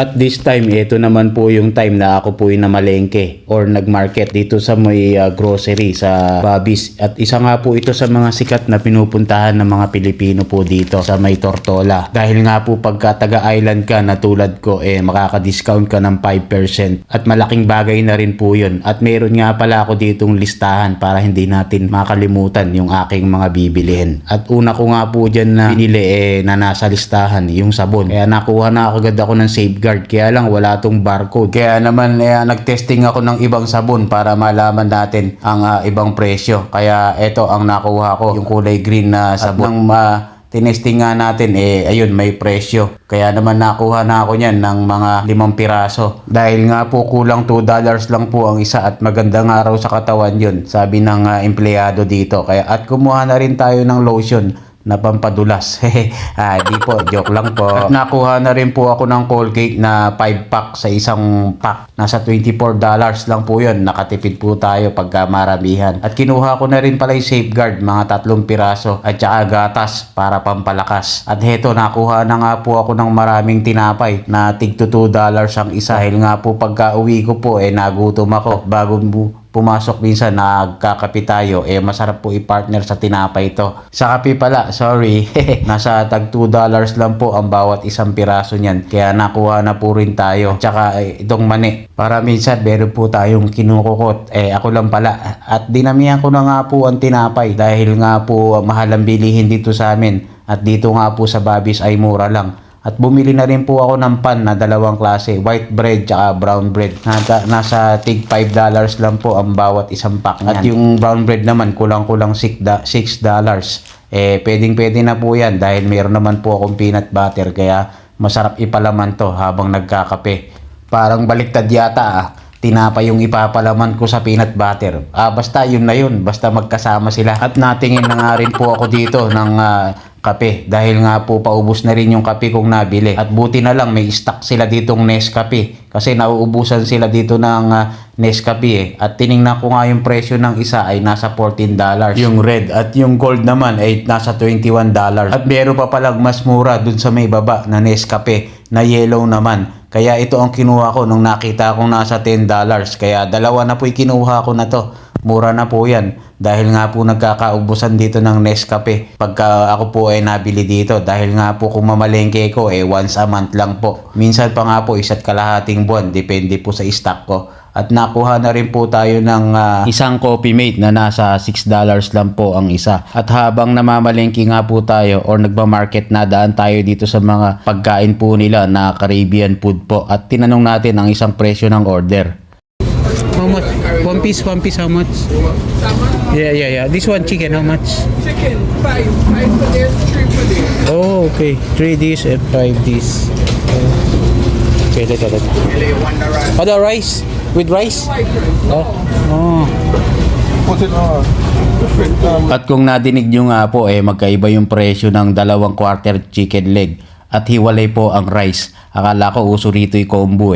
At this time, ito naman po yung time na ako po yung namalengke or nagmarket dito sa may grocery sa Bobby's. At isa nga po ito sa mga sikat na pinupuntahan ng mga Pilipino po dito sa may Tortola. Dahil nga po pagka taga-island ka na tulad ko, makaka-discount ka ng 5%. At malaking bagay na rin po yun. At meron nga pala ako ditong listahan para hindi natin makalimutan yung aking mga bibilihin. At una ko nga po dyan na binili na nasa listahan yung sabon. Kaya nakuha na agad ako ng Safeguard. Kaya lang wala tong barcode. Kaya naman nagtesting ako ng ibang sabon para malaman natin ang ibang presyo. Kaya ito ang nakuha ko, yung kulay green na sabon. Nang tinesting nga natin, ayun, may presyo. Kaya naman nakuha na ako niyan ng mga 5 piraso. Dahil nga po kulang $2 lang po ang isa at maganda nga raw sa katawan yun, sabi ng empleyado dito. Kaya at kumuha na rin tayo ng lotion na pampadulas. Di po, joke lang po. At nakuha na rin po ako ng Colgate na 5-pack sa isang pack. Nasa $24 lang po yun. Nakatipid po tayo pagka maramihan. At kinuha ko na rin pala yung Safeguard, mga 3 piraso. At saka gatas para pampalakas. At heto, nakuha na nga po ako ng maraming tinapay na tig $2 ang isa. Dahil nga po pagka uwi ko po, nagutom ako. At bago pumasok minsan nagkakape tayo, masarap po i-partner sa tinapay ito. Sa kape pala, sorry, nasa tag $2 lang po ang bawat isang piraso niyan. Kaya nakuha na po rin tayo. Tsaka itong mani, para minsan meron po tayong kinukukot. Ako lang pala. At dinamihan ko na nga po ang tinapay dahil nga po mahal ang bilihin dito sa amin. At dito nga po sa Bobby's ay mura lang. At bumili na rin po ako ng pan na 2 klase, white bread tsaka brown bread. Nasa tig $5 lang po ang bawat isang pack niyan. At yung brown bread naman kulang-kulang $6. Pwedeng-pwede na po yan dahil meron naman po akong peanut butter kaya masarap ipalaman to habang nagkakape. Parang baliktad yata tinapay yung ipapalaman ko sa peanut butter. Basta yun na yun, basta magkasama sila. At natingin na nga rin po ako dito ng kape dahil nga po paubos na rin yung kape kong nabili. At buti na lang may stock sila ditong Nescafe kasi nauubusan sila dito ng Nescafe At tiningnan ko nga yung presyo ng isa ay nasa $14 yung red at yung gold naman ay nasa $21. At meron pa palang mas mura dun sa may baba na Nescafe na yellow naman. Kaya ito ang kinuha ko nung nakita kong nasa $10. Kaya dalawa na po kinuha ko na to. Mura na po yan dahil nga po nagkakaubusan dito ng Nescafe pagka ako po nabili dito dahil nga po kung mamalengke ko once a month lang po. Minsan pa nga po 1.5 buwan, depende po sa stock ko. At nakuha na rin po tayo ng isang Coffee Mate na nasa $6 lang po ang isa. At habang namamalengke nga po tayo or nagba-market, nadaan tayo dito sa mga pagkain po nila na Caribbean food po at tinanong natin ang isang presyo ng order. How much? One piece, how much? Yeah. This one chicken, how much? Chicken, 5 for this, 3 for this. Oh, okay. 3 this and 5 this. Okay, let. Oh, the rice? With rice? Oh. Put it on. At kung nadinig nyo nga po, magkaiba yung presyo ng 2 quarter chicken leg. At hiwalay po ang rice. Akala ko uso rito yung combo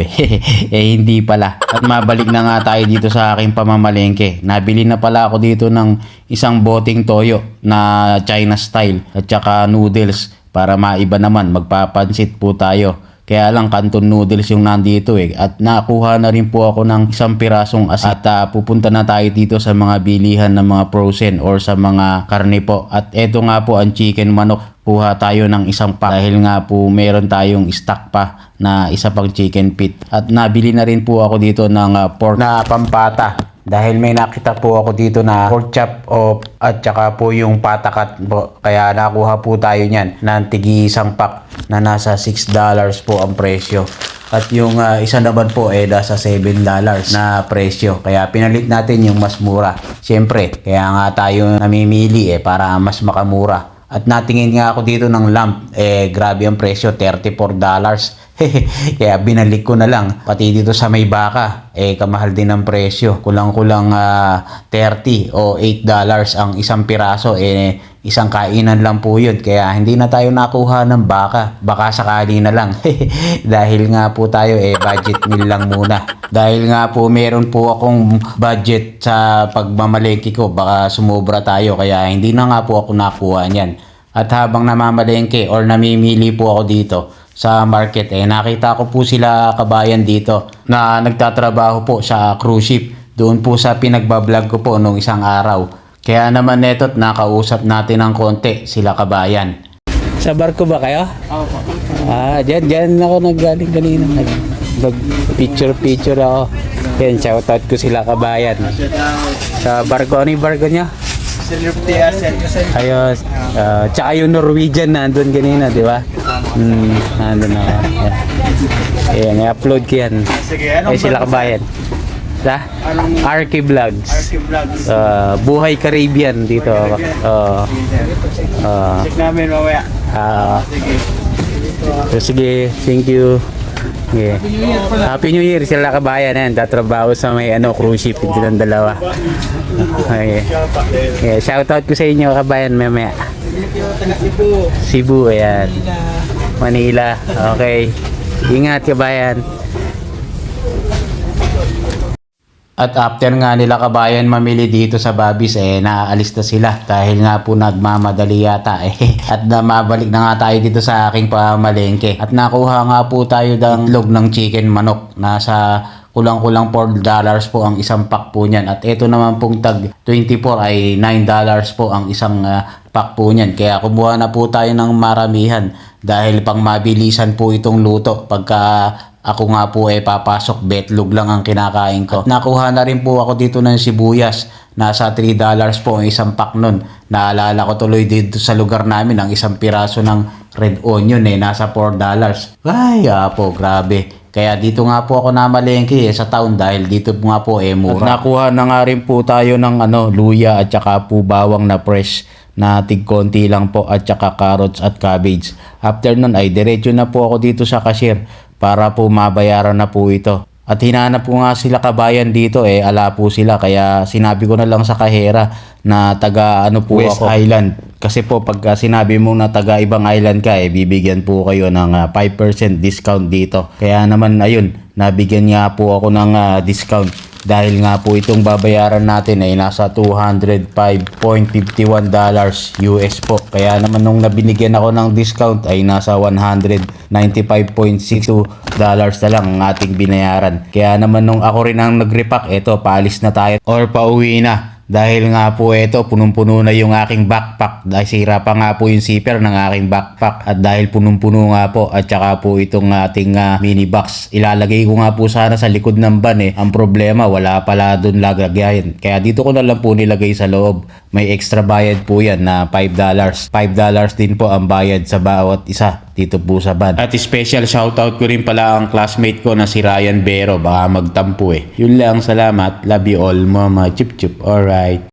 hindi pala. At mabalik na nga tayo dito sa aking pamamalengke. Nabili na pala ako dito ng isang boteng toyo na China style at saka noodles para maiba naman, magpapansit po tayo. Kaya lang canton noodles yung nandito At nakuha na rin po ako ng isang pirasong asin. At pupunta na tayo dito sa mga bilihan ng mga frozen or sa mga karne po. At eto nga po ang chicken manok. Kuha tayo ng isang pack dahil nga po meron tayong stock pa na isa pang chicken feet. At nabili na rin po ako dito ng pork na pampata. Dahil may nakita po ako dito na pork chop at saka po yung patakat po. Kaya nakuha po tayo niyan ng tigi isang pack na nasa $6 po ang presyo. At yung isa naman po nasa $7 na presyo. Kaya pinalit natin yung mas mura. Siyempre, kaya nga tayo namimili para mas makamura. At natingin nga ako dito ng lamp, grabe ang presyo, $34. Kaya binalik ko na lang. Pati dito sa may baka, kamahal din ang presyo. Kulang-kulang 30 o $8 ang isang piraso. Isang kainan lang po yun. Kaya hindi na tayo nakuha ng baka. Baka sakali na lang. Dahil nga po tayo budget meal lang muna. Dahil nga po meron po akong budget sa pagmamalengke ko. Baka sumobra tayo. Kaya hindi na nga po ako nakuha niyan. At habang namamalengke or namimili po ako dito, sa market, nakita ko po sila kabayan dito na nagtatrabaho po sa cruise ship. Doon po sa pinagbablog ko po nung isang araw. Kaya naman neto't nakausap natin ng konti sila kabayan. Sa barko ba kayo? Opo. Dyan ako naggaling kanina. Nag-picture ako. Yan, shoutout ko sila kabayan. Sa barko, ano yung barko niya? Ayos. Tsaka yung Norwegian nandun kanina, di ba? Nandun na. Ayan, i-upload ko yan. Sige, Ay, sila kabayan. Sa? Arky Vlogs. Buhay Caribbean dito. Check namin mamaya. Sige, thank you. Yeah. Happy New Year sila kabayan. Tatrabaho sa may cruise ship dito ng dalawa. Okay. Yeah, shoutout ko sa inyo kabayan mamaya. Cebu, ayan. Manila. Okay. Ingat kabayan. At after nga nila kabayan mamili dito sa Babis, naaalis na sila dahil nga po nagmamadali yata At mabalik na nga tayo dito sa aking pamalengke. At nakuha nga po tayo ng log ng chicken manok. Nasa kulang-kulang $4 po ang isang pack po niyan. At ito naman pong tag 24 ay $9 po ang isang pack po niyan. Kaya kumuha na po tayo ng maramihan dahil pang mabilisan po itong luto pagka ako nga po papasok, betlog lang ang kinakain ko. At nakuha na rin po ako dito ng sibuyas. Nasa $3 po ang isang pack nun. Naalala ko tuloy dito sa lugar namin ang isang piraso ng red onion nasa $4. Ay, po, grabe. Kaya dito nga po ako namalengke sa town dahil dito nga po mura. At nakuha na nga rin po tayo ng luya at saka po bawang na fresh na tig-konti lang po at saka carrots at cabbage. After nun ay diretso na po ako dito sa cashier para po mabayaran na po ito. At hinanap ko nga sila kabayan dito ala po sila kaya sinabi ko na lang sa kahera na taga po West ako. Island. Kasi po pagka sinabi mo na taga ibang island ka bibigyan po kayo ng 5% discount dito. Kaya naman ayun, nabigyan nga po ako ng discount. Dahil nga po itong babayaran natin nasa $205.51 US po. Kaya naman nung nabinigyan ako ng discount ay nasa $195.62 na lang ang ating binayaran. Kaya naman nung ako rin ang nag-repack, paalis na tayo or pauwi na. Dahil nga po punong-puno na yung aking backpack. Dahil sira pa nga po yung zipper ng aking backpack. At dahil punong-puno nga po at saka po itong ating mini box. Ilalagay ko nga po sana sa likod ng van Ang problema wala pala doon lagagayan. Kaya dito ko na lang po nilagay sa loob. May extra bayad po yan na $5. $5 din po ang bayad sa bawat isa dito po sa van. At special shoutout ko rin pala ang classmate ko na si Ryan Bero. Baka magtampo Yun lang, salamat. Love you all, mama. Chup chup. Alright.